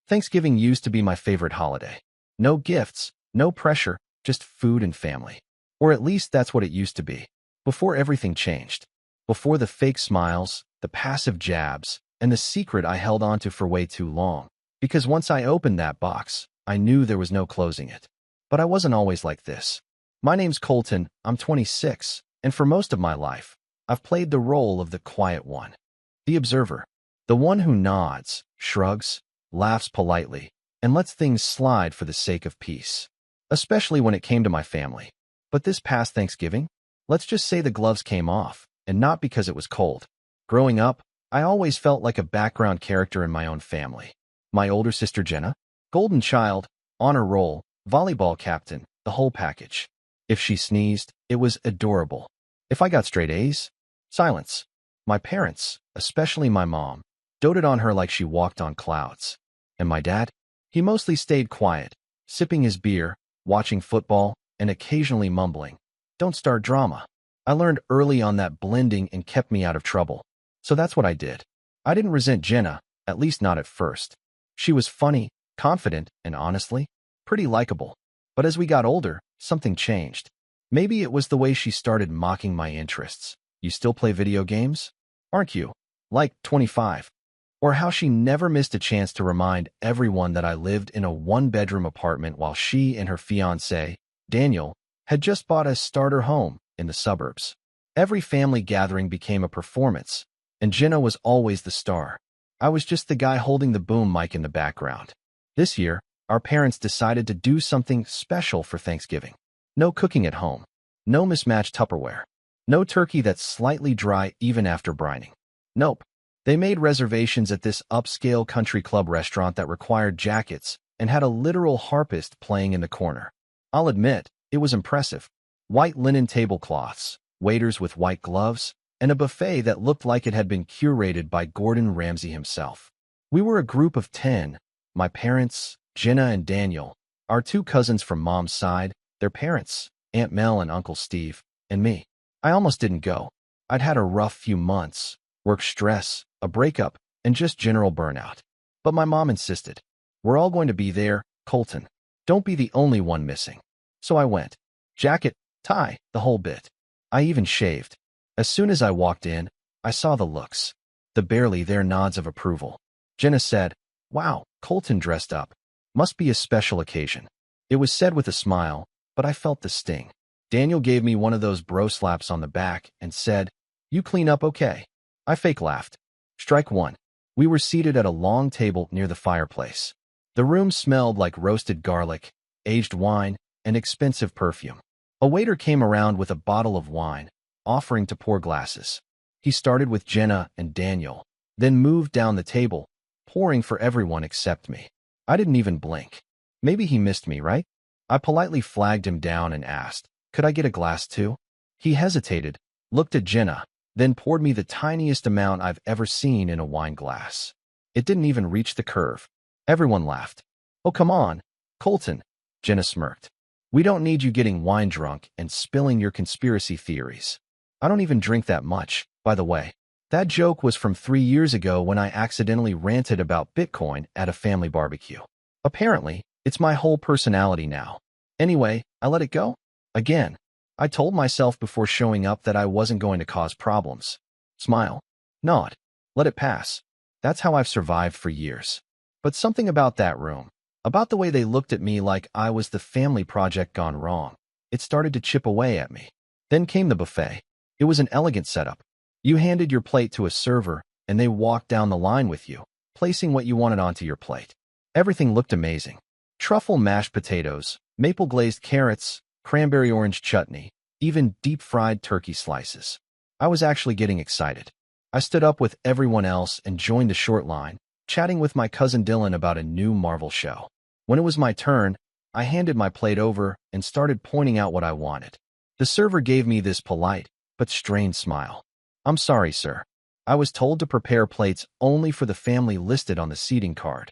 Thanksgiving used to be my favorite holiday. No gifts, no pressure, just food and family. Or at least that's what it used to be. Before everything changed. Before the fake smiles, the passive jabs, and the secret I held onto for way too long. Because once I opened that box, I knew there was no closing it. But I wasn't always like this. My name's Colton, I'm 26, and for most of my life, I've played the role of the quiet one. The observer. The one who nods, shrugs, laughs politely, and lets things slide for the sake of peace. Especially when it came to my family. But this past Thanksgiving, let's just say the gloves came off, and not because it was cold. Growing up, I always felt like a background character in my own family. My older sister Jenna, golden child, honor roll, volleyball captain, the whole package. If she sneezed, it was adorable. If I got straight A's, silence. My parents, especially my mom, doted on her like she walked on clouds. And my dad? He mostly stayed quiet, sipping his beer, watching football, and occasionally mumbling, "Don't start drama." I learned early on that blending and kept me out of trouble. So that's what I did. I didn't resent Jenna, at least not at first. She was funny, confident, and honestly, pretty likable. But as we got older, something changed. Maybe it was the way she started mocking my interests. "You still play video games? Aren't you? Like 25. Or how she never missed a chance to remind everyone that I lived in a one-bedroom apartment while she and her fiancé, Daniel, had just bought a starter home in the suburbs. Every family gathering became a performance, and Jenna was always the star. I was just the guy holding the boom mic in the background. This year, our parents decided to do something special for Thanksgiving. No cooking at home. No mismatched Tupperware. No turkey that's slightly dry even after brining. Nope. They made reservations at this upscale country club restaurant that required jackets and had a literal harpist playing in the corner. I'll admit, it was impressive. White linen tablecloths, waiters with white gloves, and a buffet that looked like it had been curated by Gordon Ramsay himself. We were a group of 10, my parents, Jenna and Daniel, our two cousins from mom's side, their parents, Aunt Mel and Uncle Steve, and me. I almost didn't go. I'd had a rough few months, work stress, a breakup, and just general burnout. But my mom insisted. "We're all going to be there, Colton. Don't be the only one missing." So I went. Jacket, tie, the whole bit. I even shaved. As soon as I walked in, I saw the looks. The barely there nods of approval. Jenna said, "Wow, Colton dressed up. Must be a special occasion." It was said with a smile, but I felt the sting. Daniel gave me one of those bro slaps on the back and said, "You clean up okay." I fake laughed. Strike one. We were seated at a long table near the fireplace. The room smelled like roasted garlic, aged wine, and expensive perfume. A waiter came around with a bottle of wine, offering to pour glasses. He started with Jenna and Daniel, then moved down the table, pouring for everyone except me. I didn't even blink. Maybe he missed me, right? I politely flagged him down and asked, "Could I get a glass too?" He hesitated, looked at Jenna, then poured me the tiniest amount I've ever seen in a wine glass. It didn't even reach the curve. Everyone laughed. "Oh, come on, Colton," Jenna smirked. "We don't need you getting wine drunk and spilling your conspiracy theories. I don't even drink that much, by the way." That joke was from 3 years ago when I accidentally ranted about Bitcoin at a family barbecue. Apparently, it's my whole personality now. Anyway, I let it go. Again. I told myself before showing up that I wasn't going to cause problems. Smile. Nod. Let it pass. That's how I've survived for years. But something about that room, about the way they looked at me like I was the family project gone wrong, it started to chip away at me. Then came the buffet. It was an elegant setup. You handed your plate to a server, and they walked down the line with you, placing what you wanted onto your plate. Everything looked amazing. Truffle mashed potatoes, maple glazed carrots, cranberry orange chutney, even deep-fried turkey slices. I was actually getting excited. I stood up with everyone else and joined the short line, chatting with my cousin Dylan about a new Marvel show. When it was my turn, I handed my plate over and started pointing out what I wanted. The server gave me this polite but strained smile. "I'm sorry, sir. I was told to prepare plates only for the family listed on the seating card."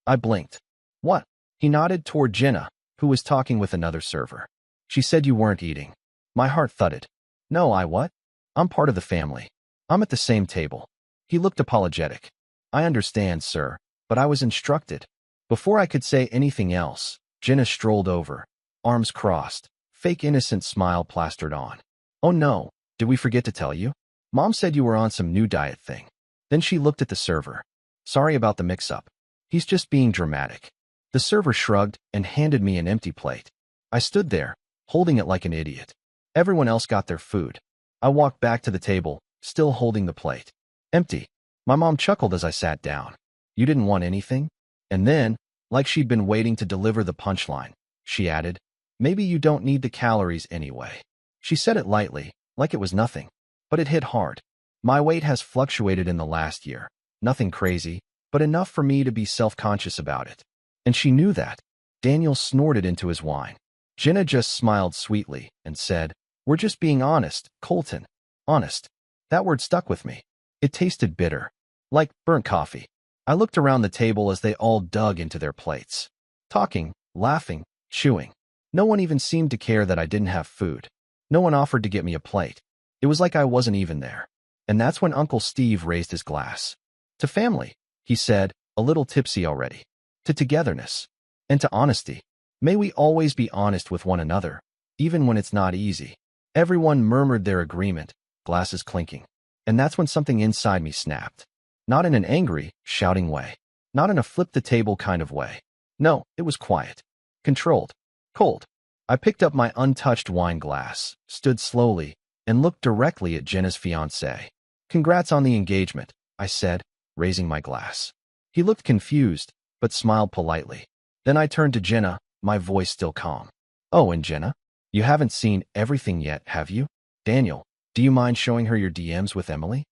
I blinked. "What?" He nodded toward Jenna, who was talking with another server. "She said you weren't eating." My heart thudded. "No, I what? I'm part of the family. I'm at the same table." He looked apologetic. "I understand, sir, but I was instructed." Before I could say anything else, Jenna strolled over, arms crossed, fake innocent smile plastered on. Oh no, did we forget to tell you? Mom said you were on some new diet thing. Then she looked at the server. Sorry about the mix-up. He's just being dramatic. The server shrugged and handed me an empty plate. I stood there, holding it like an idiot. Everyone else got their food. I walked back to the table, still holding the plate. Empty. My mom chuckled as I sat down. You didn't want anything? And then, like she'd been waiting to deliver the punchline, she added, maybe you don't need the calories anyway. She said it lightly, like it was nothing, but it hit hard. My weight has fluctuated in the last year. Nothing crazy, but enough for me to be self-conscious about it. And she knew that. Daniel snorted into his wine. Jenna just smiled sweetly and said, we're just being honest, Colton. Honest. That word stuck with me. It tasted bitter, like burnt coffee. I looked around the table as they all dug into their plates. Talking, laughing, chewing. No one even seemed to care that I didn't have food. No one offered to get me a plate. It was like I wasn't even there. And that's when Uncle Steve raised his glass. To family, he said, a little tipsy already. To togetherness. And to honesty. May we always be honest with one another, even when it's not easy. Everyone murmured their agreement, glasses clinking. And that's when something inside me snapped. Not in an angry, shouting way. Not in a flip-the-table kind of way. No, it was quiet. Controlled. Cold. I picked up my untouched wine glass, stood slowly, and looked directly at Jenna's fiancé. Congrats on the engagement, I said, raising my glass. He looked confused, but smiled politely. Then I turned to Jenna, my voice still calm. Oh, and Jenna? You haven't seen everything yet, have you? Daniel, do you mind showing her your DMs with Emily?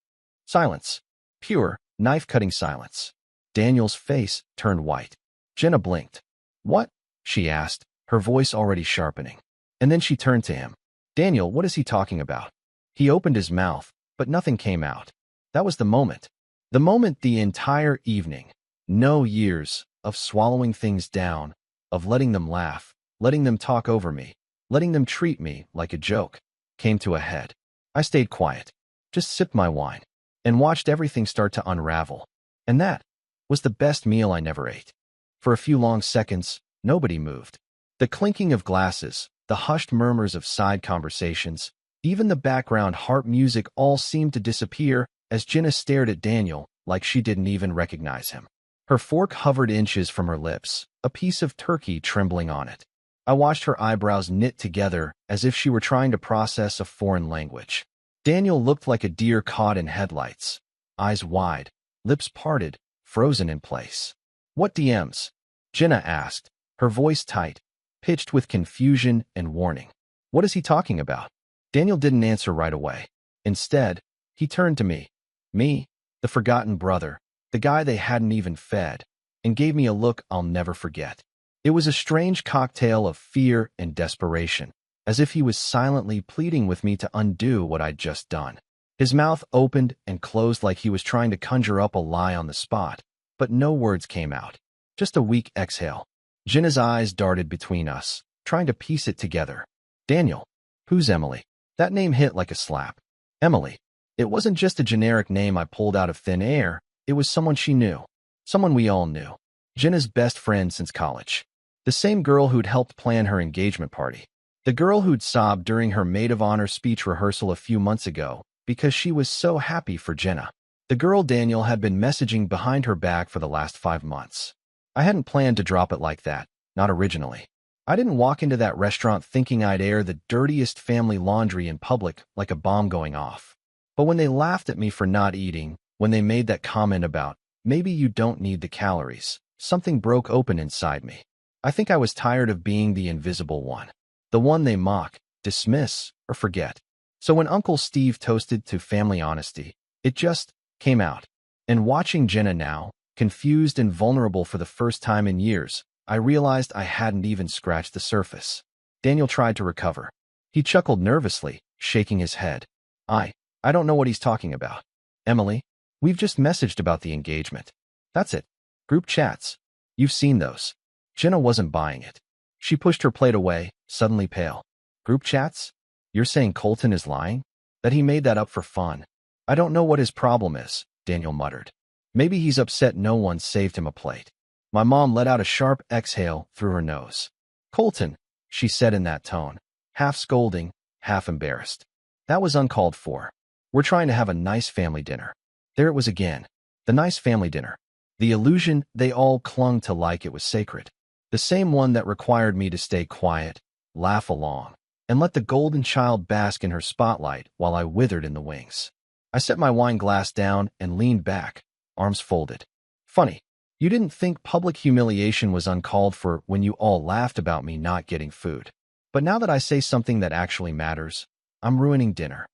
Silence. Pure, knife-cutting silence. Daniel's face turned white. Jenna blinked. What? She asked, her voice already sharpening. And then she turned to him. Daniel, what is he talking about? He opened his mouth, but nothing came out. That was the moment. The moment the entire evening. No years of swallowing things down, of letting them laugh, letting them talk over me, letting them treat me like a joke, came to a head. I stayed quiet, just sipped my wine, and watched everything start to unravel. And that was the best meal I never ate. For a few long seconds, nobody moved. The clinking of glasses, the hushed murmurs of side conversations, even the background harp music all seemed to disappear as Jenna stared at Daniel like she didn't even recognize him. Her fork hovered inches from her lips, a piece of turkey trembling on it. I watched her eyebrows knit together as if she were trying to process a foreign language. Daniel looked like a deer caught in headlights, eyes wide, lips parted, frozen in place. What DMs? Jenna asked, her voice tight, pitched with confusion and warning. What is he talking about? Daniel didn't answer right away. Instead, he turned to me. Me, the forgotten brother, the guy they hadn't even fed, and gave me a look I'll never forget. It was a strange cocktail of fear and desperation, as if he was silently pleading with me to undo what I'd just done. His mouth opened and closed like he was trying to conjure up a lie on the spot, but no words came out. Just a weak exhale. Jenna's eyes darted between us, trying to piece it together. Daniel. Who's Emily? That name hit like a slap. Emily. It wasn't just a generic name I pulled out of thin air. It was someone she knew. Someone we all knew. Jenna's best friend since college. The same girl who'd helped plan her engagement party. The girl who'd sobbed during her maid of honor speech rehearsal a few months ago because she was so happy for Jenna. The girl Daniel had been messaging behind her back for the last 5 months. I hadn't planned to drop it like that, not originally. I didn't walk into that restaurant thinking I'd air the dirtiest family laundry in public like a bomb going off. But when they laughed at me for not eating, when they made that comment about, maybe you don't need the calories, something broke open inside me. I think I was tired of being the invisible one. The one they mock, dismiss, or forget. So when Uncle Steve toasted to family honesty, it just came out. And watching Jenna now, confused and vulnerable for the first time in years, I realized I hadn't even scratched the surface. Daniel tried to recover. He chuckled nervously, shaking his head. I don't know what he's talking about. Emily, we've just messaged about the engagement. That's it. Group chats. You've seen those. Jenna wasn't buying it. She pushed her plate away, suddenly pale. Group chats? You're saying Colton is lying? That he made that up for fun? I don't know what his problem is, Daniel muttered. Maybe he's upset no one saved him a plate. My mom let out a sharp exhale through her nose. Colton, she said in that tone, half scolding, half embarrassed. That was uncalled for. We're trying to have a nice family dinner. There it was again. The nice family dinner. The illusion they all clung to like it was sacred. The same one that required me to stay quiet, laugh along, and let the golden child bask in her spotlight while I withered in the wings. I set my wine glass down and leaned back, arms folded. Funny, you didn't think public humiliation was uncalled for when you all laughed about me not getting food. But now that I say something that actually matters, I'm ruining dinner.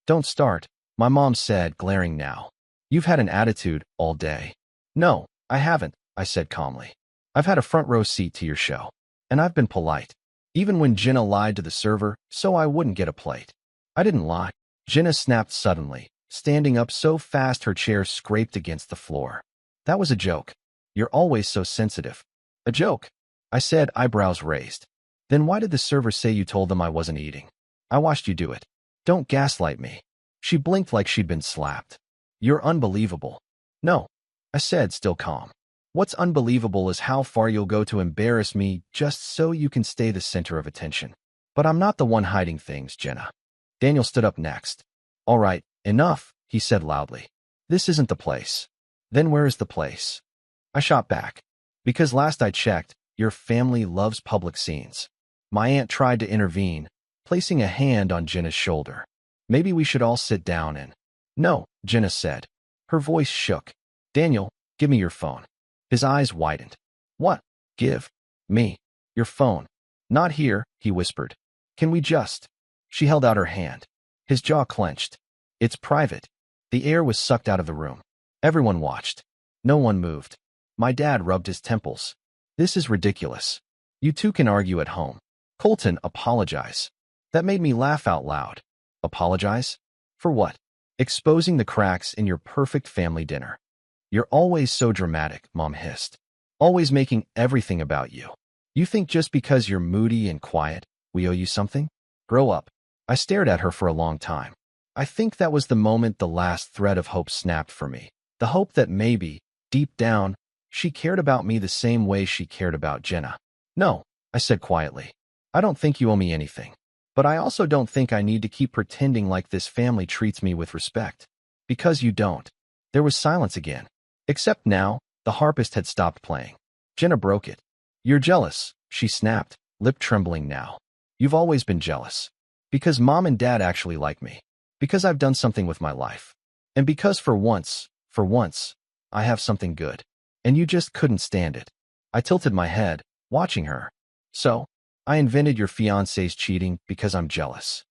Don't start, my mom said, glaring now. You've had an attitude all day. No, I haven't, I said calmly. I've had a front row seat to your show. And I've been polite. Even when Jenna lied to the server so I wouldn't get a plate. I didn't lie. Jenna snapped suddenly, standing up so fast her chair scraped against the floor. That was a joke. You're always so sensitive. A joke, I said, eyebrows raised. Then why did the server say you told them I wasn't eating? I watched you do it. Don't gaslight me. She blinked like she'd been slapped. You're unbelievable. No, I said, still calm. What's unbelievable is how far you'll go to embarrass me just so you can stay the center of attention. But I'm not the one hiding things, Jenna. Daniel stood up next. All right, enough, he said loudly. This isn't the place. Then where is the place? I shot back. Because last I checked, your family loves public scenes. My aunt tried to intervene, placing a hand on Jenna's shoulder. Maybe we should all sit down and... No, Jenna said. Her voice shook. Daniel, give me your phone. His eyes widened. What? Give me your phone. Not here, he whispered. Can we just... She held out her hand. His jaw clenched. It's private. The air was sucked out of the room. Everyone watched. No one moved. My dad rubbed his temples. This is ridiculous. You two can argue at home. Colton, apologize. That made me laugh out loud. Apologize? For what? Exposing the cracks in your perfect family dinner. You're always so dramatic, Mom hissed. Always making everything about you. You think just because you're moody and quiet, we owe you something? Grow up. I stared at her for a long time. I think that was the moment the last thread of hope snapped for me. The hope that maybe, deep down, she cared about me the same way she cared about Jenna. No, I said quietly. I don't think you owe me anything. But I also don't think I need to keep pretending like this family treats me with respect. Because you don't. There was silence again. Except now, the harpist had stopped playing. Jenna broke it. You're jealous, she snapped, lip trembling now. You've always been jealous. Because Mom and Dad actually like me. Because I've done something with my life. And because for once, I have something good. And you just couldn't stand it. I tilted my head, watching her. So, I invented your fiancé's cheating because I'm jealous.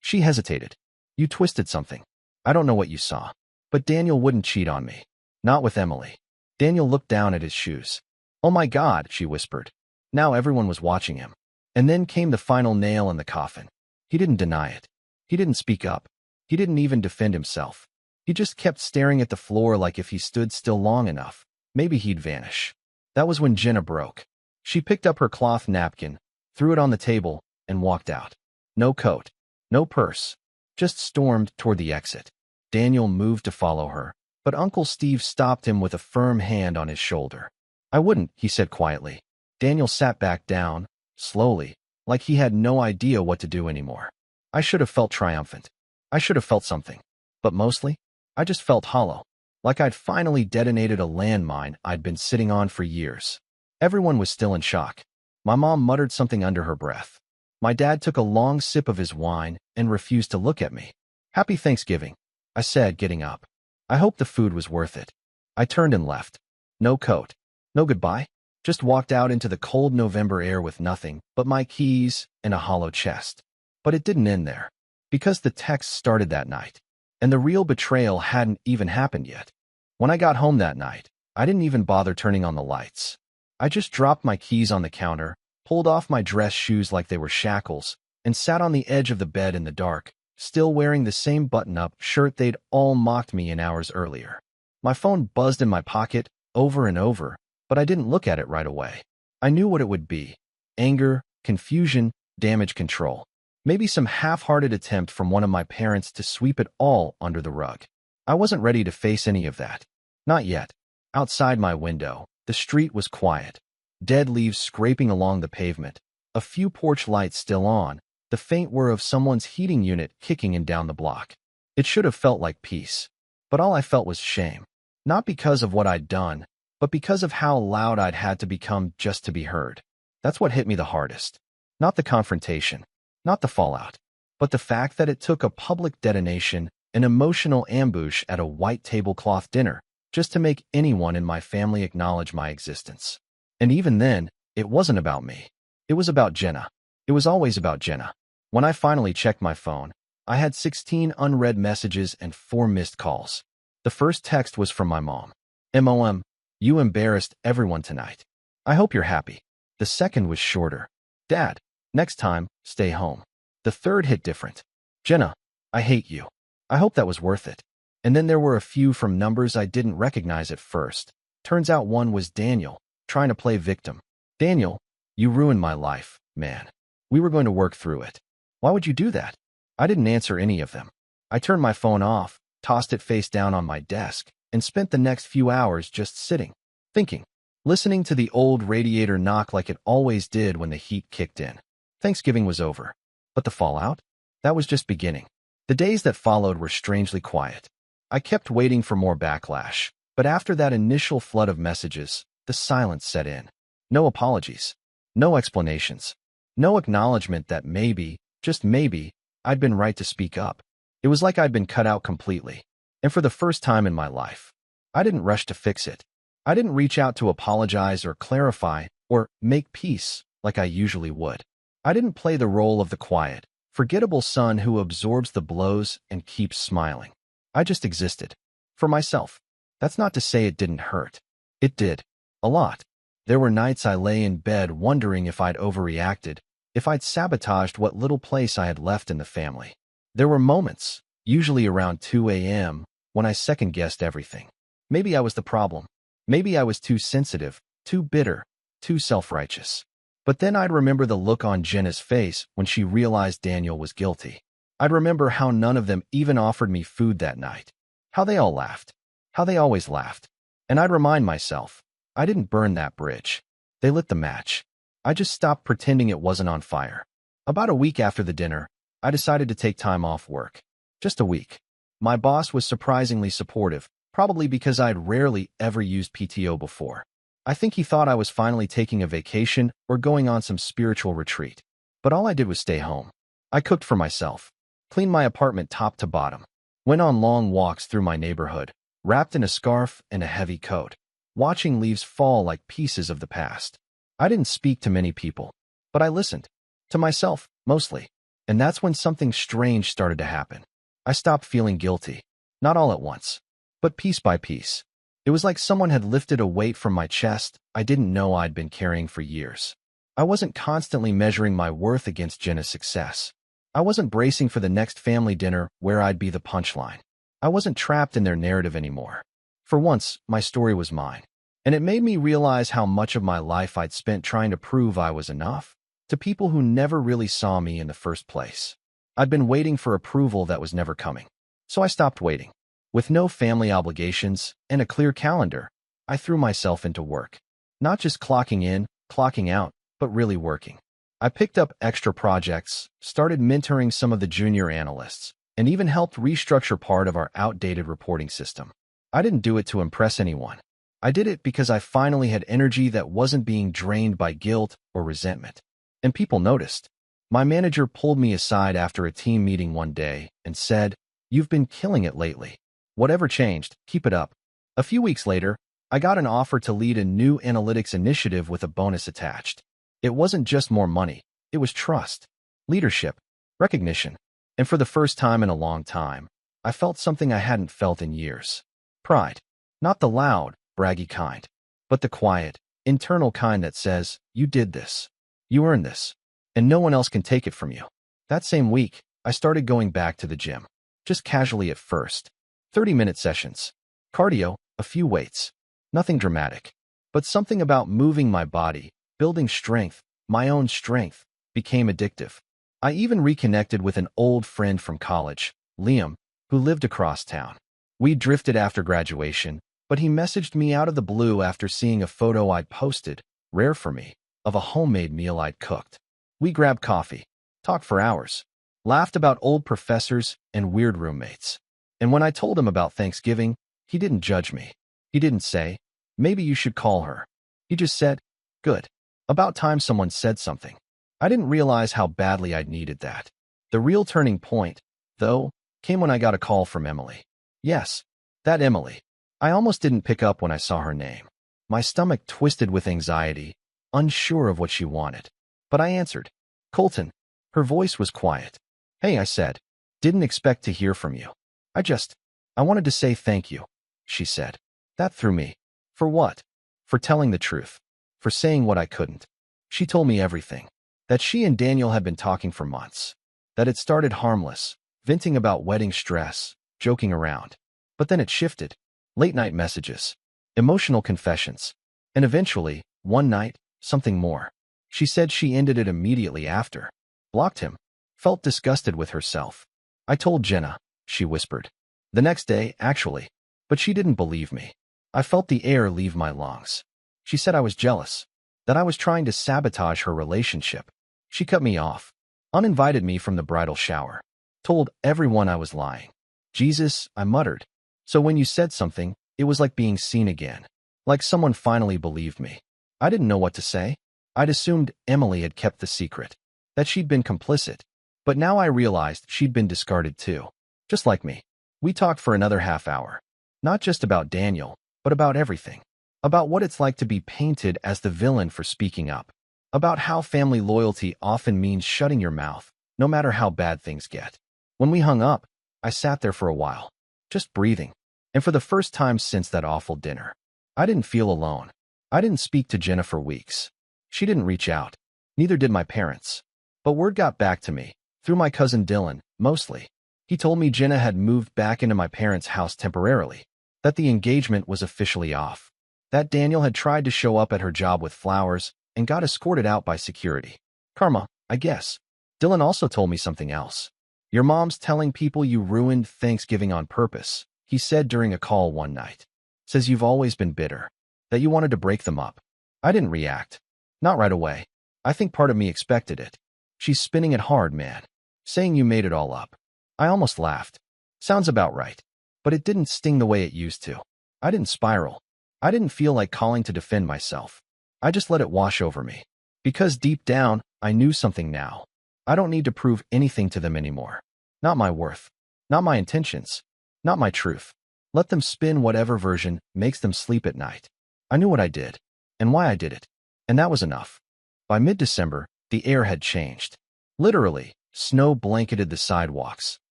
She hesitated. You twisted something. I don't know what you saw. But Daniel wouldn't cheat on me. Not with Emily. Daniel looked down at his shoes. Oh my God, she whispered. Now everyone was watching him. And then came the final nail in the coffin. He didn't deny it. He didn't speak up. He didn't even defend himself. He just kept staring at the floor like if he stood still long enough, maybe he'd vanish. That was when Jenna broke. She picked up her cloth napkin, threw it on the table, and walked out. No coat, no purse, just stormed toward the exit. Daniel moved to follow her, but Uncle Steve stopped him with a firm hand on his shoulder. I wouldn't, he said quietly. Daniel sat back down, slowly, like he had no idea what to do anymore. I should have felt triumphant. I should have felt something. But mostly, I just felt hollow, like I'd finally detonated a landmine I'd been sitting on for years. Everyone was still in shock. My mom muttered something under her breath. My dad took a long sip of his wine and refused to look at me. Happy Thanksgiving, I said, getting up. I hope the food was worth it. I turned and left. No coat. No goodbye. Just walked out into the cold November air with nothing but my keys and a hollow chest. But it didn't end there. Because the text started that night. And the real betrayal hadn't even happened yet. When I got home that night, I didn't even bother turning on the lights. I just dropped my keys on the counter, pulled off my dress shoes like they were shackles, and sat on the edge of the bed in the dark, still wearing the same button-up shirt they'd all mocked me in hours earlier. My phone buzzed in my pocket over and over, but I didn't look at it right away. I knew what it would be. Anger, confusion, damage control. Maybe some half-hearted attempt from one of my parents to sweep it all under the rug. I wasn't ready to face any of that. Not yet. Outside my window, The street was quiet. Dead leaves scraping along the pavement, a few porch lights still on, the faint whir of someone's heating unit kicking in down the block. It should have felt like peace. But all I felt was shame. Not because of what I'd done, but because of how loud I'd had to become just to be heard. That's what hit me the hardest. Not the confrontation, not the fallout, but the fact that it took a public detonation, an emotional ambush at a white tablecloth dinner, just to make anyone in my family acknowledge my existence. And even then, it wasn't about me. It was about Jenna. It was always about Jenna. When I finally checked my phone, I had 16 unread messages and 4 missed calls. The first text was from my mom. "Mom, you embarrassed everyone tonight. I hope you're happy." The second was shorter. "Dad, next time, stay home." The third hit different. "Jenna, I hate you. I hope that was worth it." And then there were a few from numbers I didn't recognize at first. Turns out one was Daniel, trying to play victim. "Daniel, you ruined my life, man. We were going to work through it. Why would you do that?" I didn't answer any of them. I turned my phone off, tossed it face down on my desk, and spent the next few hours just sitting, thinking, listening to the old radiator knock like it always did when the heat kicked in. Thanksgiving was over. But the fallout? That was just beginning. The days that followed were strangely quiet. I kept waiting for more backlash, but after that initial flood of messages, the silence set in. No apologies. No explanations. No acknowledgement that maybe, just maybe, I'd been right to speak up. It was like I'd been cut out completely. And for the first time in my life, I didn't rush to fix it. I didn't reach out to apologize or clarify or make peace like I usually would. I didn't play the role of the quiet, forgettable son who absorbs the blows and keeps smiling. I just existed. For myself. That's not to say it didn't hurt. It did. A lot. There were nights I lay in bed wondering if I'd overreacted, if I'd sabotaged what little place I had left in the family. There were moments, usually around 2 a.m., when I second-guessed everything. Maybe I was the problem. Maybe I was too sensitive, too bitter, too self-righteous. But then I'd remember the look on Jenna's face when she realized Daniel was guilty. I'd remember how none of them even offered me food that night. How they all laughed. How they always laughed. And I'd remind myself, I didn't burn that bridge. They lit the match. I just stopped pretending it wasn't on fire. About a week after the dinner, I decided to take time off work. Just a week. My boss was surprisingly supportive, probably because I'd rarely ever used PTO before. I think he thought I was finally taking a vacation or going on some spiritual retreat. But all I did was stay home. I cooked for myself, cleaned my apartment top to bottom, went on long walks through my neighborhood, wrapped in a scarf and a heavy coat, watching leaves fall like pieces of the past. I didn't speak to many people, but I listened. To myself, mostly. And that's when something strange started to happen. I stopped feeling guilty. Not all at once, but piece by piece. It was like someone had lifted a weight from my chest I didn't know I'd been carrying for years. I wasn't constantly measuring my worth against Jenna's success. I wasn't bracing for the next family dinner where I'd be the punchline. I wasn't trapped in their narrative anymore. For once, my story was mine. And it made me realize how much of my life I'd spent trying to prove I was enough to people who never really saw me in the first place. I'd been waiting for approval that was never coming. So I stopped waiting. With no family obligations and a clear calendar, I threw myself into work. Not just clocking in, clocking out, but really working. I picked up extra projects, started mentoring some of the junior analysts, and even helped restructure part of our outdated reporting system. I didn't do it to impress anyone. I did it because I finally had energy that wasn't being drained by guilt or resentment. And people noticed. My manager pulled me aside after a team meeting one day and said, "You've been killing it lately. Whatever changed, keep it up." A few weeks later, I got an offer to lead a new analytics initiative with a bonus attached. It wasn't just more money. It was trust, leadership, recognition. And for the first time in a long time, I felt something I hadn't felt in years. Pride. Not the loud, braggy kind, but the quiet, internal kind that says, you did this. You earned this. And no one else can take it from you. That same week, I started going back to the gym. Just casually at first. 30-minute sessions. Cardio, a few weights. Nothing dramatic. But something about moving my body, building strength, my own strength, became addictive. I even reconnected with an old friend from college, Liam, who lived across town. We drifted after graduation, But he messaged me out of the blue after seeing a photo I'd posted, rare for me, of a homemade meal I'd cooked. We grabbed coffee, talked for hours, laughed about old professors and weird roommates. And when I told him about Thanksgiving, he didn't judge me. He didn't say, maybe you should call her. He just said, good. About time someone said something. I didn't realize how badly I'd needed that. The real turning point, though, came when I got a call from Emily. Yes, that Emily. I almost didn't pick up when I saw her name. My stomach twisted with anxiety, unsure of what she wanted. But I answered. Colton. Her voice was quiet. Hey, I said. Didn't expect to hear from you. I wanted to say thank you, she said. That threw me. For what? For telling the truth. For saying what I couldn't. She told me everything. That she and Daniel had been talking for months. That it started harmless, venting about wedding stress, joking around. But then it shifted. Late-night messages. Emotional confessions. And eventually, one night, something more. She said she ended it immediately after. Blocked him. Felt disgusted with herself. I told Jenna, she whispered. The next day, actually. But she didn't believe me. I felt the air leave my lungs. She said I was jealous. That I was trying to sabotage her relationship. She cut me off. Uninvited me from the bridal shower. Told everyone I was lying. Jesus, I muttered. So when you said something, it was like being seen again. Like someone finally believed me. I didn't know what to say. I'd assumed Emily had kept the secret. That she'd been complicit. But now I realized she'd been discarded too. Just like me. We talked for another half hour. Not just about Daniel, but about everything. About what it's like to be painted as the villain for speaking up. About how family loyalty often means shutting your mouth, no matter how bad things get. When we hung up, I sat there for a while, just breathing. And for the first time since that awful dinner, I didn't feel alone. I didn't speak to Jenna for weeks. She didn't reach out. Neither did my parents. But word got back to me, through my cousin Dylan, mostly. He told me Jenna had moved back into my parents' house temporarily, that the engagement was officially off, that Daniel had tried to show up at her job with flowers and got escorted out by security. Karma, I guess. Dylan also told me something else. Your mom's telling people you ruined Thanksgiving on purpose, he said during a call one night. Says you've always been bitter, that you wanted to break them up. I didn't react. Not right away. I think part of me expected it. She's spinning it hard, man. Saying you made it all up. I almost laughed. Sounds about right. But it didn't sting the way it used to. I didn't spiral. I didn't feel like calling to defend myself. I just let it wash over me. Because deep down, I knew something now. I don't need to prove anything to them anymore. Not my worth. Not my intentions. Not my truth. Let them spin whatever version makes them sleep at night. I knew what I did. And why I did it. And that was enough. By mid-December, the air had changed. Literally, snow blanketed the sidewalks.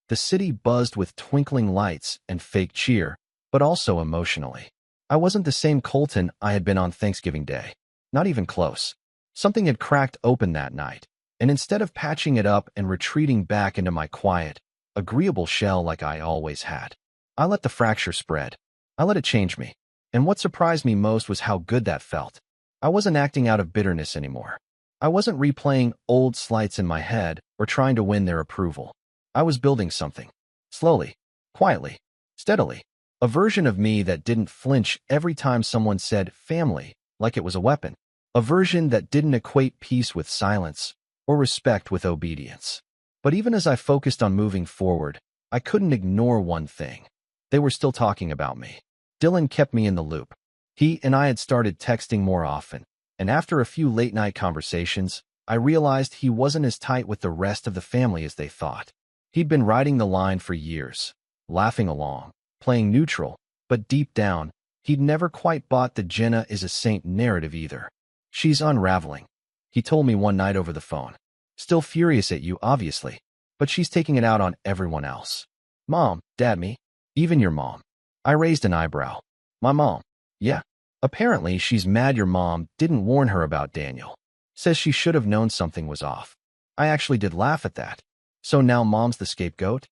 The city buzzed with twinkling lights and fake cheer, but also emotionally. I wasn't the same Colton I had been on Thanksgiving Day. Not even close. Something had cracked open that night, and instead of patching it up and retreating back into my quiet, agreeable shell like I always had, I let the fracture spread. I let it change me. And what surprised me most was how good that felt. I wasn't acting out of bitterness anymore. I wasn't replaying old slights in my head or trying to win their approval. I was building something. Slowly, quietly, steadily. A version of me that didn't flinch every time someone said family like it was a weapon. A version that didn't equate peace with silence or respect with obedience. But even as I focused on moving forward, I couldn't ignore one thing. They were still talking about me. Dylan kept me in the loop. He and I had started texting more often, and after a few late-night conversations, I realized he wasn't as tight with the rest of the family as they thought. He'd been riding the line for years, laughing along, playing neutral, but deep down, he'd never quite bought the Jenna is a saint narrative either. She's unraveling, he told me one night over the phone. Still furious at you, obviously, but she's taking it out on everyone else. Mom, Dad, me, even your mom. I raised an eyebrow. My mom. Yeah. Apparently, she's mad your mom didn't warn her about Daniel. Says she should have known something was off. I actually did laugh at that. So now mom's the scapegoat?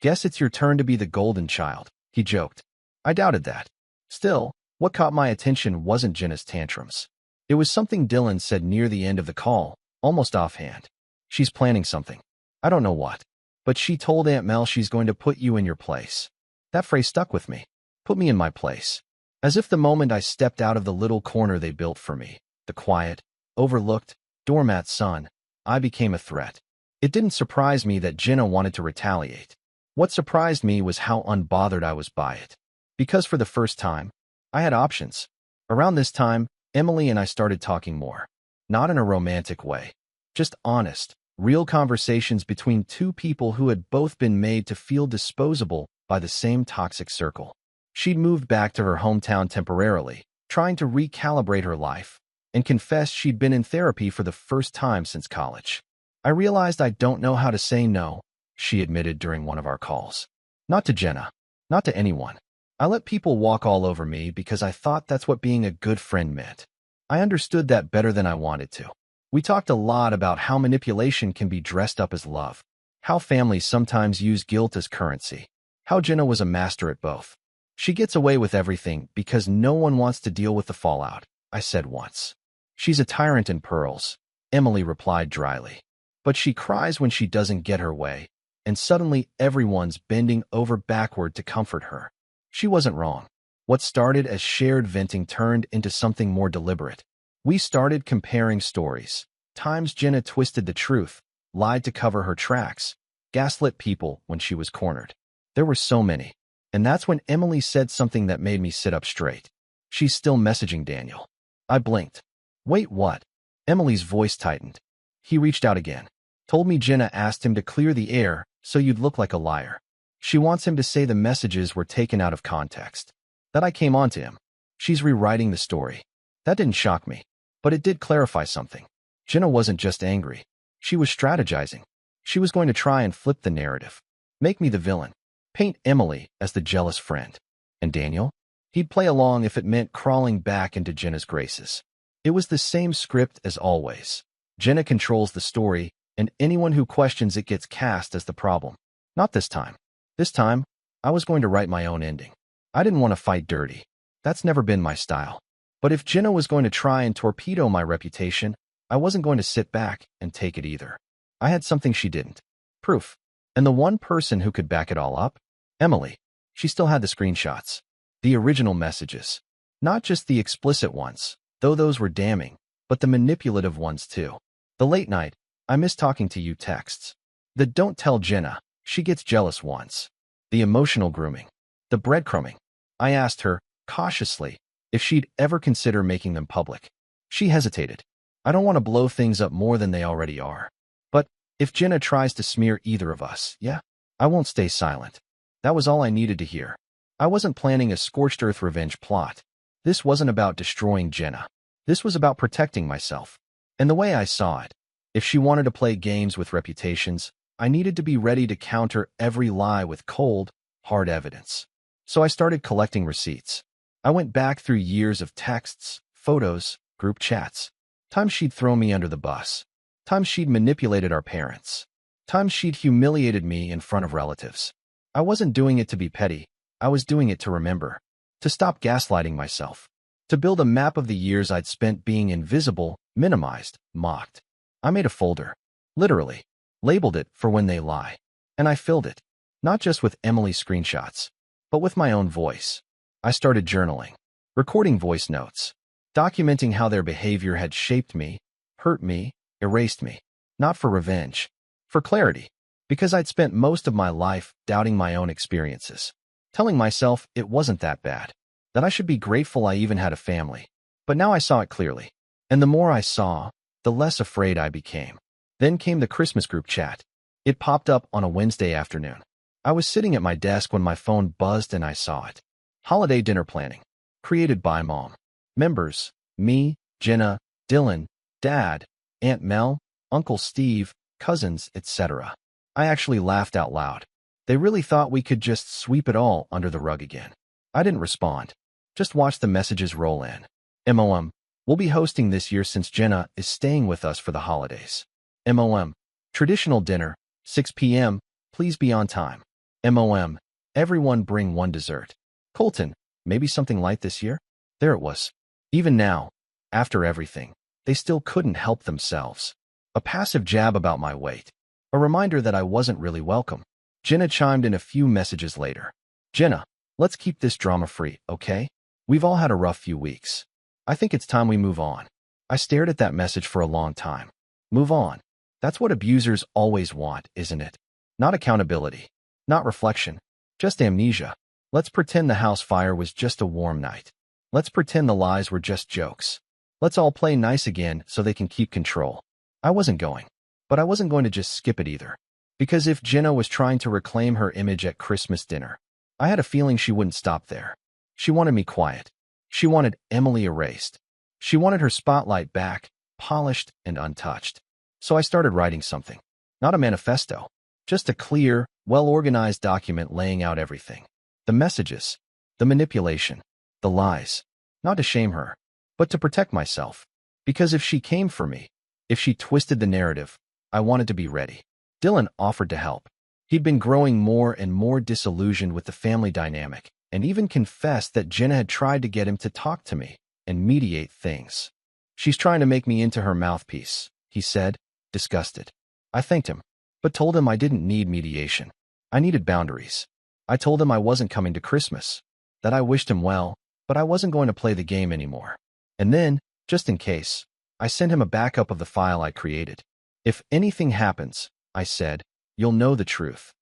Guess it's your turn to be the golden child, he joked. I doubted that. Still, what caught my attention wasn't Jenna's tantrums. It was something Dylan said near the end of the call, almost offhand. She's planning something. I don't know what. But she told Aunt Mel she's going to put you in your place. That phrase stuck with me. Put me in my place. As if the moment I stepped out of the little corner they built for me, the quiet, overlooked, doormat son, I became a threat. It didn't surprise me that Jenna wanted to retaliate. What surprised me was how unbothered I was by it. Because for the first time, I had options. Around this time, Emily and I started talking more. Not in a romantic way. Just honest, real conversations between two people who had both been made to feel disposable by the same toxic circle. She'd moved back to her hometown temporarily, trying to recalibrate her life, and confessed she'd been in therapy for the first time since college. I realized I don't know how to say no, she admitted during one of our calls. Not to Jenna. Not to anyone. I let people walk all over me because I thought that's what being a good friend meant. I understood that better than I wanted to. We talked a lot about how manipulation can be dressed up as love, how families sometimes use guilt as currency, how Jenna was a master at both. She gets away with everything because no one wants to deal with the fallout, I said once. She's a tyrant in pearls, Emily replied dryly. But she cries when she doesn't get her way, and suddenly everyone's bending over backward to comfort her. She wasn't wrong. What started as shared venting turned into something more deliberate. We started comparing stories. Times Jenna twisted the truth, lied to cover her tracks, gaslit people when she was cornered. There were so many. And that's when Emily said something that made me sit up straight. She's still messaging Daniel. I blinked. Wait, what? Emily's voice tightened. He reached out again. Told me Jenna asked him to clear the air so you'd look like a liar. She wants him to say the messages were taken out of context. That I came on to him. She's rewriting the story. That didn't shock me. But it did clarify something. Jenna wasn't just angry. She was strategizing. She was going to try and flip the narrative. Make me the villain. Paint Emily as the jealous friend. And Daniel? He'd play along if it meant crawling back into Jenna's graces. It was the same script as always. Jenna controls the story, and anyone who questions it gets cast as the problem. Not this time. This time, I was going to write my own ending. I didn't want to fight dirty. That's never been my style. But if Jenna was going to try and torpedo my reputation, I wasn't going to sit back and take it either. I had something she didn't. Proof. And the one person who could back it all up? Emily. She still had the screenshots. The original messages. Not just the explicit ones, though those were damning, but the manipulative ones too. The late night, I miss talking to you texts. The don't tell Jenna, she gets jealous once. The emotional grooming. The breadcrumbing. I asked her, cautiously, if she'd ever consider making them public. She hesitated. I don't want to blow things up more than they already are. But if Jenna tries to smear either of us, yeah, I won't stay silent. That was all I needed to hear. I wasn't planning a scorched earth revenge plot. This wasn't about destroying Jenna. This was about protecting myself. And the way I saw it, if she wanted to play games with reputations, I needed to be ready to counter every lie with cold, hard evidence. So I started collecting receipts. I went back through years of texts, photos, group chats. Times she'd thrown me under the bus. Times she'd manipulated our parents. Times she'd humiliated me in front of relatives. I wasn't doing it to be petty. I was doing it to remember. To stop gaslighting myself. To build a map of the years I'd spent being invisible, minimized, mocked. I made a folder. Literally. Labeled it for when they lie. And I filled it. Not just with Emily's screenshots, but with my own voice. I started journaling. Recording voice notes. Documenting how their behavior had shaped me, hurt me, erased me. Not for revenge. For clarity. Because I'd spent most of my life doubting my own experiences. Telling myself it wasn't that bad. That I should be grateful I even had a family. But now I saw it clearly. And the more I saw, the less afraid I became. Then came the Christmas group chat. It popped up on a Wednesday afternoon. I was sitting at my desk when my phone buzzed and I saw it. Holiday dinner planning. Created by Mom. Members, me, Jenna, Dylan, Dad, Aunt Mel, Uncle Steve, cousins, etc. I actually laughed out loud. They really thought we could just sweep it all under the rug again. I didn't respond. Just watched the messages roll in. MOM. We'll be hosting this year since Jenna is staying with us for the holidays. MOM. Traditional dinner, 6 p.m. Please be on time. MOM. Everyone bring one dessert. Colton. Maybe something light this year? There it was. Even now, after everything, they still couldn't help themselves. A passive jab about my weight. A reminder that I wasn't really welcome. Jenna chimed in a few messages later. Jenna, let's keep this drama-free, okay? We've all had a rough few weeks. I think it's time we move on. I stared at that message for a long time. Move on. That's what abusers always want, isn't it? Not accountability. Not reflection. Just amnesia. Let's pretend the house fire was just a warm night. Let's pretend the lies were just jokes. Let's all play nice again so they can keep control. I wasn't going. But I wasn't going to just skip it either. Because if Jenna was trying to reclaim her image at Christmas dinner, I had a feeling she wouldn't stop there. She wanted me quiet. She wanted Emily erased. She wanted her spotlight back, polished and untouched. So I started writing something. Not a manifesto. Just a clear, well-organized document laying out everything. The messages, the manipulation, the lies. Not to shame her, but to protect myself. Because if she came for me, if she twisted the narrative, I wanted to be ready. Dylan offered to help. He'd been growing more and more disillusioned with the family dynamic, and even confessed that Jenna had tried to get him to talk to me and mediate things. She's trying to make me into her mouthpiece, he said, disgusted. I thanked him, but told him I didn't need mediation. I needed boundaries. I told him I wasn't coming to Christmas, that I wished him well, but I wasn't going to play the game anymore. And then, just in case, I sent him a backup of the file I created. If anything happens, I said, you'll know the truth.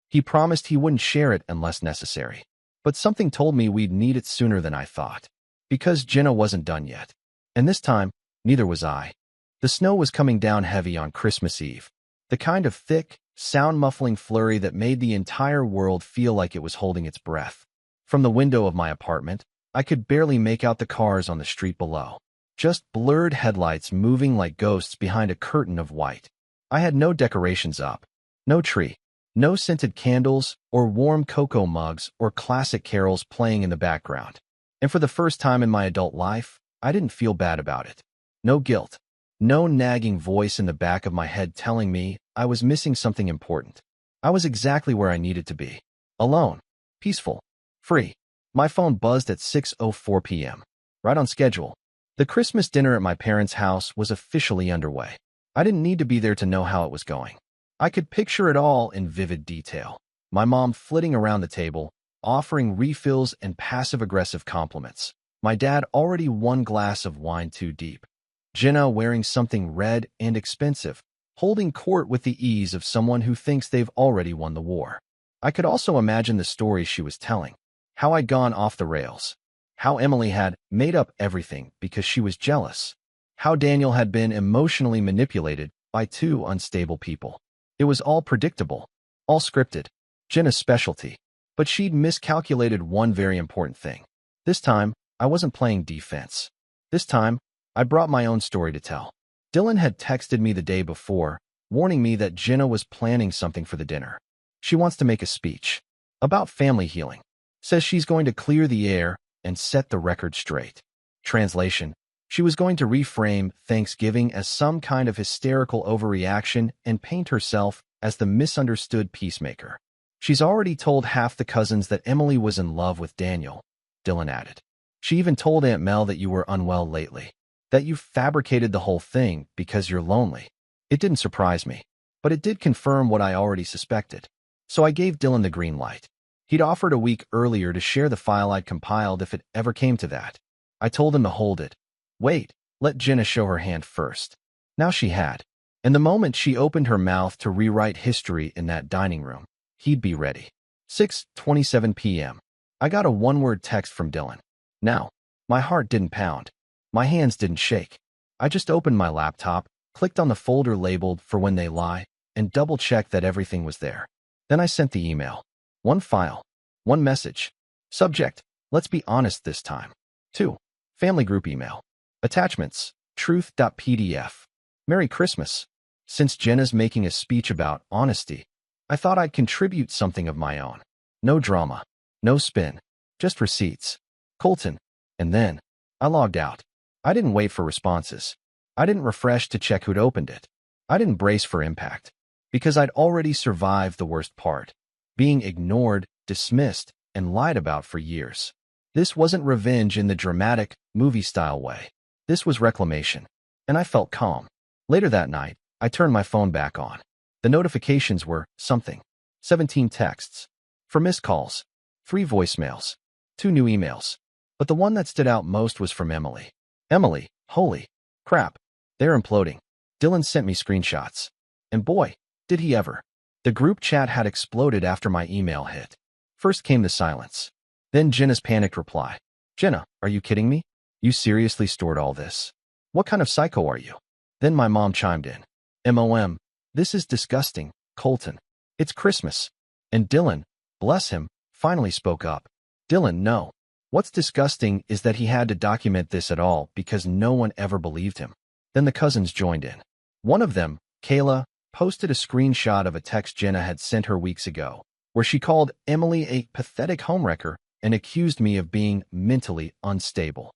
He promised he wouldn't share it unless necessary. But something told me we'd need it sooner than I thought. Because Jenna wasn't done yet. And this time, neither was I. The snow was coming down heavy on Christmas Eve. The kind of thick, sound-muffling flurry that made the entire world feel like it was holding its breath. From the window of my apartment, I could barely make out the cars on the street below. Just blurred headlights moving like ghosts behind a curtain of white. I had no decorations up. No tree. No scented candles or warm cocoa mugs or classic carols playing in the background. And for the first time in my adult life, I didn't feel bad about it. No guilt. No nagging voice in the back of my head telling me I was missing something important. I was exactly where I needed to be. Alone. Peaceful. Free. My phone buzzed at 6:04 p.m. Right on schedule. The Christmas dinner at my parents' house was officially underway. I didn't need to be there to know how it was going. I could picture it all in vivid detail. My mom flitting around the table, offering refills and passive-aggressive compliments. My dad already one glass of wine too deep. Jenna wearing something red and expensive, holding court with the ease of someone who thinks they've already won the war. I could also imagine the stories she was telling. How I'd gone off the rails. How Emily had made up everything because she was jealous. How Daniel had been emotionally manipulated by two unstable people. It was all predictable, all scripted. Jenna's specialty. But she'd miscalculated one very important thing. This time, I wasn't playing defense. This time, I brought my own story to tell. Dylan had texted me the day before, warning me that Jenna was planning something for the dinner. She wants to make a speech about family healing. Says she's going to clear the air and set the record straight. Translation: she was going to reframe Thanksgiving as some kind of hysterical overreaction and paint herself as the misunderstood peacemaker. She's already told half the cousins that Emily was in love with Daniel, Dylan added. She even told Aunt Mel that you were unwell lately, that you fabricated the whole thing because you're lonely. It didn't surprise me, but it did confirm what I already suspected. So I gave Dylan the green light. He'd offered a week earlier to share the file I'd compiled if it ever came to that. I told him to hold it. Wait, let Jenna show her hand first. Now she had. And the moment she opened her mouth to rewrite history in that dining room, he'd be ready. 6:27 p.m. I got a one-word text from Dylan. Now, my heart didn't pound. My hands didn't shake. I just opened my laptop, clicked on the folder labeled for when they lie, and double-checked that everything was there. Then I sent the email. One file. One message. Subject: let's be honest this time. 2. Family group email. Attachments: truth.pdf. Merry Christmas. Since Jenna's making a speech about honesty, I thought I'd contribute something of my own. No drama. No spin. Just receipts. Colton. And then, I logged out. I didn't wait for responses. I didn't refresh to check who'd opened it. I didn't brace for impact. Because I'd already survived the worst part. Being ignored, dismissed, and lied about for years. This wasn't revenge in the dramatic, movie-style way. This was reclamation. And I felt calm. Later that night, I turned my phone back on. The notifications were something. 17 texts. 4 missed calls. 3 voicemails. 2 new emails. But the one that stood out most was from Emily. Emily, holy crap, they're imploding. Dylan sent me screenshots. And boy, did he ever. The group chat had exploded after my email hit. First came the silence. Then Jenna's panicked reply. Jenna, are you kidding me? You seriously stored all this? What kind of psycho are you? Then my mom chimed in. MOM, this is disgusting, Colton. It's Christmas. And Dylan, bless him, finally spoke up. Dylan, no. What's disgusting is that he had to document this at all because no one ever believed him. Then the cousins joined in. One of them, Kayla, posted a screenshot of a text Jenna had sent her weeks ago, where she called Emily a pathetic homewrecker and accused me of being mentally unstable.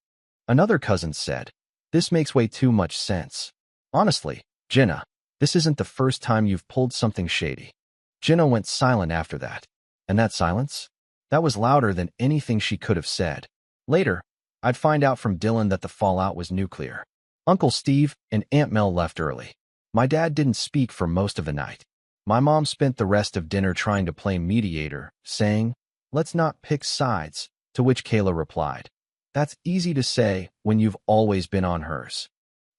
Another cousin said, this makes way too much sense. Honestly, Jenna, this isn't the first time you've pulled something shady. Jenna went silent after that. And that silence? That was louder than anything she could have said. Later, I'd find out from Dylan that the fallout was nuclear. Uncle Steve and Aunt Mel left early. My dad didn't speak for most of the night. My mom spent the rest of dinner trying to play mediator, saying, let's not pick sides, to which Kayla replied, that's easy to say when you've always been on hers.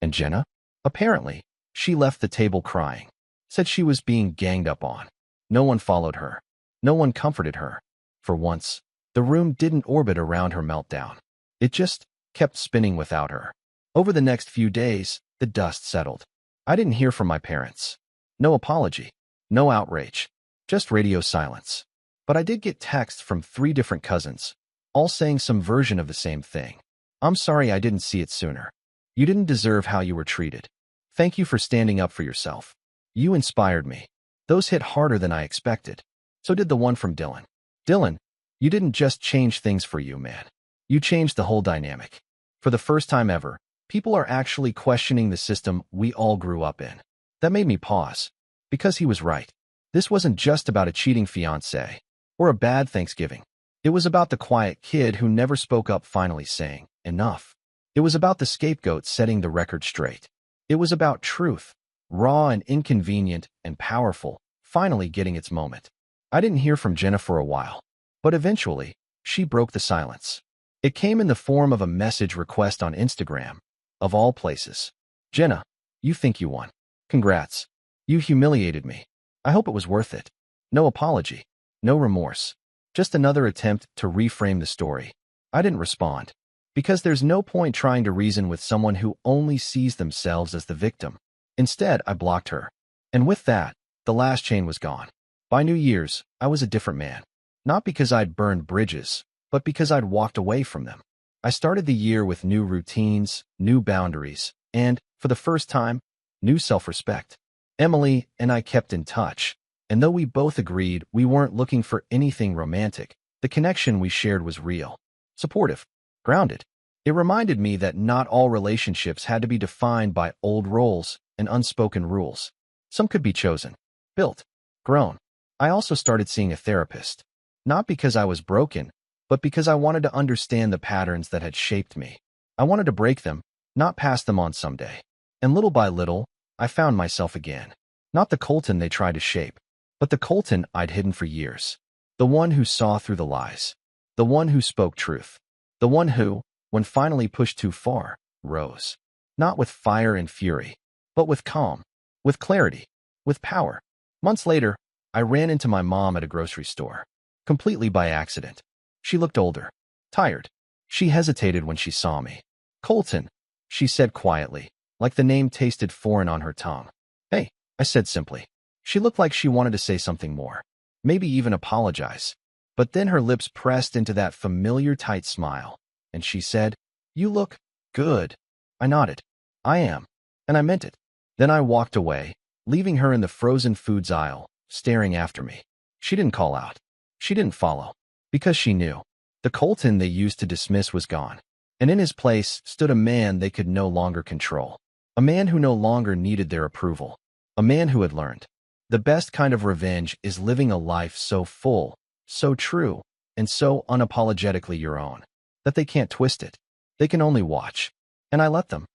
And Jenna? Apparently, she left the table crying, said she was being ganged up on. No one followed her. No one comforted her. For once, the room didn't orbit around her meltdown. It just kept spinning without her. Over the next few days, the dust settled. I didn't hear from my parents. No apology. No outrage. Just radio silence. But I did get texts from 3 different cousins, all saying some version of the same thing. I'm sorry I didn't see it sooner. You didn't deserve how you were treated. Thank you for standing up for yourself. You inspired me. Those hit harder than I expected. So did the one from Dylan. Dylan, you didn't just change things for you, man. You changed the whole dynamic. For the first time ever, people are actually questioning the system we all grew up in. That made me pause. Because he was right. This wasn't just about a cheating fiancé or a bad Thanksgiving. It was about the quiet kid who never spoke up finally saying, enough. It was about the scapegoat setting the record straight. It was about truth, raw and inconvenient and powerful, finally getting its moment. I didn't hear from Jenna for a while, but eventually, she broke the silence. It came in the form of a message request on Instagram, of all places. Jenna, you think you won. Congrats. You humiliated me. I hope it was worth it. No apology. No remorse. Just another attempt to reframe the story. I didn't respond. Because there's no point trying to reason with someone who only sees themselves as the victim. Instead, I blocked her. And with that, the last chain was gone. By New Year's, I was a different man. Not because I'd burned bridges, but because I'd walked away from them. I started the year with new routines, new boundaries, and, for the first time, new self-respect. Emily and I kept in touch, and though we both agreed we weren't looking for anything romantic, the connection we shared was real, supportive, grounded. It reminded me that not all relationships had to be defined by old roles and unspoken rules. Some could be chosen, built, grown. I also started seeing a therapist, not because I was broken, but because I wanted to understand the patterns that had shaped me. I wanted to break them, not pass them on someday. And little by little, I found myself again. Not the Colton they tried to shape, but the Colton I'd hidden for years. The one who saw through the lies. The one who spoke truth. The one who, when finally pushed too far, rose. Not with fire and fury, but with calm, with clarity, with power. Months later, I ran into my mom at a grocery store, completely by accident. She looked older, tired. She hesitated when she saw me. Colton, she said quietly, like the name tasted foreign on her tongue. Hey, I said simply. She looked like she wanted to say something more, maybe even apologize. But then her lips pressed into that familiar tight smile, and she said, you look good. I nodded. I am. And I meant it. Then I walked away, leaving her in the frozen foods aisle, staring after me. She didn't call out. She didn't follow. Because she knew. The Colton they used to dismiss was gone. And in his place stood a man they could no longer control. A man who no longer needed their approval. A man who had learned. The best kind of revenge is living a life so full, so true, and so unapologetically your own, that they can't twist it. They can only watch. And I let them.